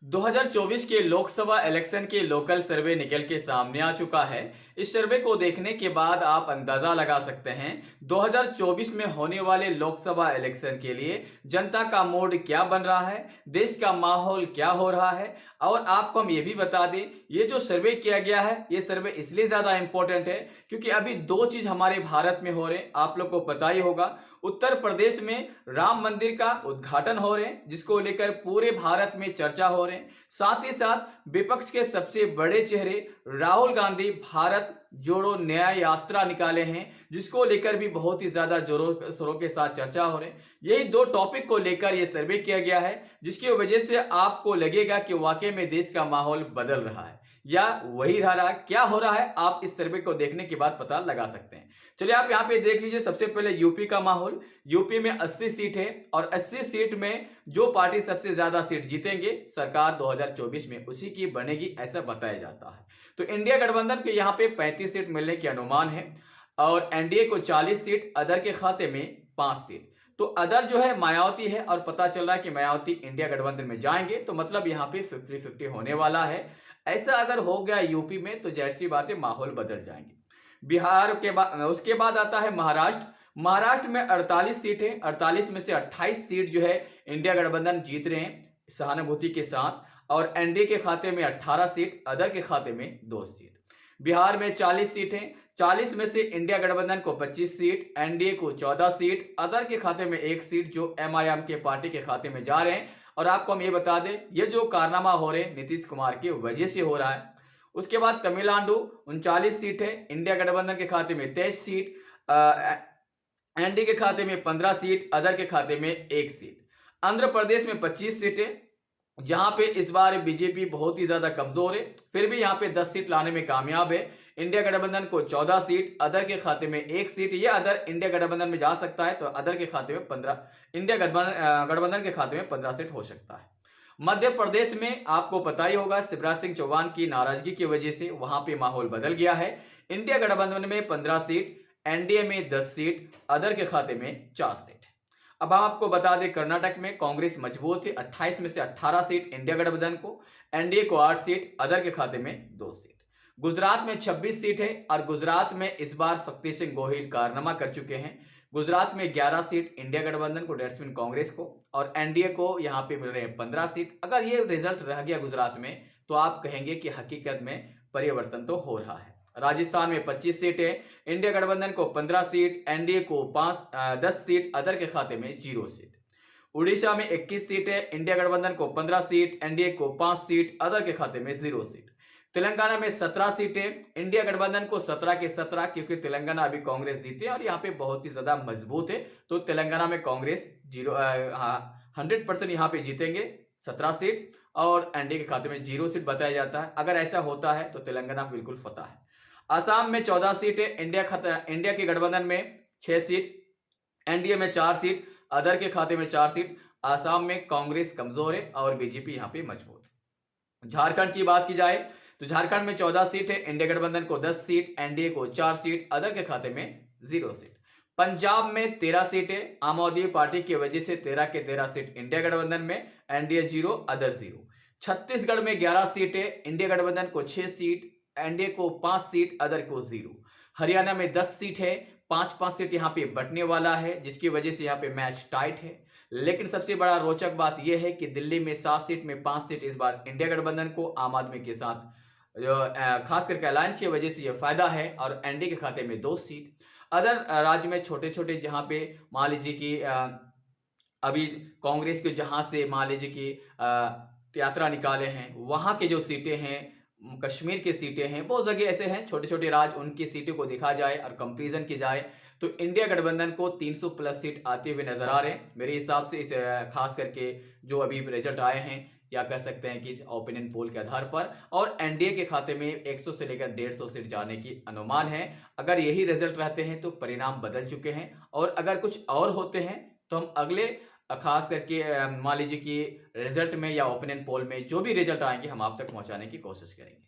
2024 के लोकसभा इलेक्शन के लोकल सर्वे निकल के सामने आ चुका है। इस सर्वे को देखने के बाद आप अंदाजा लगा सकते हैं 2024 में होने वाले लोकसभा इलेक्शन के लिए जनता का मूड क्या बन रहा है, देश का माहौल क्या हो रहा है। और आपको हम ये भी बता दें, ये जो सर्वे किया गया है, ये सर्वे इसलिए ज्यादा इंपॉर्टेंट है क्योंकि अभी दो चीज हमारे भारत में हो रहे हैं। आप लोग को पता ही होगा, उत्तर प्रदेश में राम मंदिर का उद्घाटन हो रहे हैं, जिसको लेकर पूरे भारत में चर्चा हो रहे हैं। साथ ही साथ विपक्ष के सबसे बड़े चेहरे राहुल गांधी भारत जोड़ो न्याय यात्रा निकाले हैं, जिसको लेकर भी बहुत ही ज्यादा जोरों शोरों के साथ चर्चा हो रहे हैं। यही दो टॉपिक को लेकर यह सर्वे किया गया है, जिसकी वजह से आपको लगेगा कि वाकई में देश का माहौल बदल रहा है या वही रह रहा है। क्या हो रहा है आप इस सर्वे को देखने के बाद पता लगा सकते हैं। चलिए आप यहां पे देख लीजिए। सबसे पहले यूपी का माहौल। यूपी में 80 सीट है और 80 सीट में जो पार्टी सबसे ज्यादा सीट जीतेंगे, सरकार 2024 में उसी की बनेगी, ऐसा बताया जाता है। तो इंडिया गठबंधन को यहां पे 35 सीट मिलने के अनुमान है और एनडीए को 40 सीट, अदर के खाते में 5 सीट। तो अदर जो है मायावती है और पता चल रहा है कि मायावती इंडिया गठबंधन में जाएंगे, तो मतलब यहां पे 50-50 होने वाला है। ऐसा अगर हो गया यूपी में तो जाहिर सी बात है माहौल बदल जाएंगे। बिहार के बाद, उसके बाद आता है महाराष्ट्र। महाराष्ट्र में 48 सीट है, 48 में से 28 सीट जो है इंडिया गठबंधन जीत रहे हैं सहानुभूति के साथ, और एनडीए के खाते में 18 सीट, अदर के खाते में 2 सीट। बिहार में 40 सीट है, 40 में से इंडिया गठबंधन को 25 सीट, एनडीए को 14 सीट, अदर के खाते में 1 सीट जो एमआईएम के पार्टी के खाते में जा रहे हैं। और आपको हम ये बता दें, ये जो कारनामा हो रहे हैं नीतीश कुमार की वजह से हो रहा है। उसके बाद तमिलनाडु 39 सीट है, इंडिया गठबंधन के खाते में 23 सीट, एनडीए के खाते में 15 सीट, अदर के खाते में 1 सीट। आंध्र प्रदेश में 25 सीटें, जहां पे इस बार बीजेपी बहुत ही ज्यादा कमजोर है, फिर भी यहां पे 10 सीट लाने में कामयाब है। इंडिया गठबंधन को 14 सीट, अदर के खाते में 1 सीट। ये अदर इंडिया गठबंधन में जा सकता है, तो अदर के खाते में 15, इंडिया गठबंधन के खाते में 15 सीट हो सकता है। मध्य प्रदेश में आपको पता ही होगा, शिवराज सिंह चौहान की नाराजगी की वजह से वहां पे माहौल बदल गया है। इंडिया गठबंधन में 15 सीट, एनडीए में 10 सीट, अदर के खाते में 4 सीट। अब हम आपको बता दें, कर्नाटक में कांग्रेस मजबूत है, 28 में से 18 सीट इंडिया गठबंधन को, एनडीए को 8 सीट, अदर के खाते में 2 सीट। गुजरात में 26 सीट है और गुजरात में इस बार शक्ति सिंह गोहिल कारनामा कर चुके हैं। गुजरात में 11 सीट इंडिया गठबंधन को, डेट्स मीन कांग्रेस को, और एनडीए को यहां पे मिल रहे हैं 15 सीट। अगर ये रिजल्ट रह गया गुजरात में, तो आप कहेंगे कि हकीकत में परिवर्तन तो हो रहा है। राजस्थान में 25 सीट है, इंडिया गठबंधन को 15 सीट, एनडीए को 10 सीट, अदर के खाते में 0 सीट। उड़ीसा में 21 सीट है, इंडिया गठबंधन को 15 सीट, एनडीए को 5 सीट, अदर के खाते में 0 सीट। तेलंगाना में 17 सीटें, इंडिया गठबंधन को 17 के 17, क्योंकि तेलंगाना अभी कांग्रेस जीते और यहाँ पे बहुत ही ज्यादा मजबूत है, तो तेलंगाना में कांग्रेस 100% यहाँ पे जीतेंगे 17 सीट, और एनडीए के खाते में 0 सीट बताया जाता है। अगर ऐसा होता है तो तेलंगाना बिल्कुल फतह है। असम में 14 सीट है, इंडिया के गठबंधन में 6 सीट, एनडीए में 4 सीट, अदर के खाते में 4 सीट। असम में कांग्रेस कमजोर है और बीजेपी यहां पे मजबूत है। झारखंड की बात की जाए तो झारखंड में 14 सीट है, इंडिया गठबंधन को 10 सीट, एनडीए को 4 सीट, अदर के खाते में 0 सीट। पंजाब में 13 सीट है, आम आदमी पार्टी की वजह से 13 के 13 सीट इंडिया गठबंधन में, एनडीए 0, अदर 0। छत्तीसगढ़ में 11 सीट है, इंडिया गठबंधन को 6 सीट, एनडीए को 5 सीट, अदर को 0। हरियाणा में 10 सीट है, 5-5 सीट यहां पे बंटने वाला है, जिसकी वजह से यहां पे मैच टाइट है। लेकिन सबसे बड़ा रोचक बात यह है कि दिल्ली में 7 सीट में 5 सीट इस बार इंडिया गठबंधन को, आम आदमी के साथ जो खास करके अलायंस की वजह से यह फायदा है, और एनडीए के खाते में 2 सीट। अदर राज्य में छोटे छोटे, जहां पे मान लीजिए कि अभी कांग्रेस के जहां से मान लीजिए कि यात्रा निकाले हैं, वहां के जो सीटें हैं, कश्मीर की सीटें हैं, बहुत जगह ऐसे हैं छोटे छोटे राज्य, उनकी सीटों को देखा जाए और कंपैरिजन की जाए तो इंडिया गठबंधन को 300 प्लस सीट आते हुए नजर आ रहे हैं मेरे हिसाब से। इस खास करके जो अभी रिजल्ट आए हैं, या कह सकते हैं कि ओपिनियन पोल के आधार पर, और एनडीए के खाते में 100 से लेकर 150 सीट जाने की अनुमान है। अगर यही रिजल्ट रहते हैं तो परिणाम बदल चुके हैं, और अगर कुछ और होते हैं तो हम अगले खास करके मान लीजिए कि रिजल्ट में या ओपिनियन पोल में जो भी रिजल्ट आएंगे, हम आप तक पहुंचाने की कोशिश करेंगे।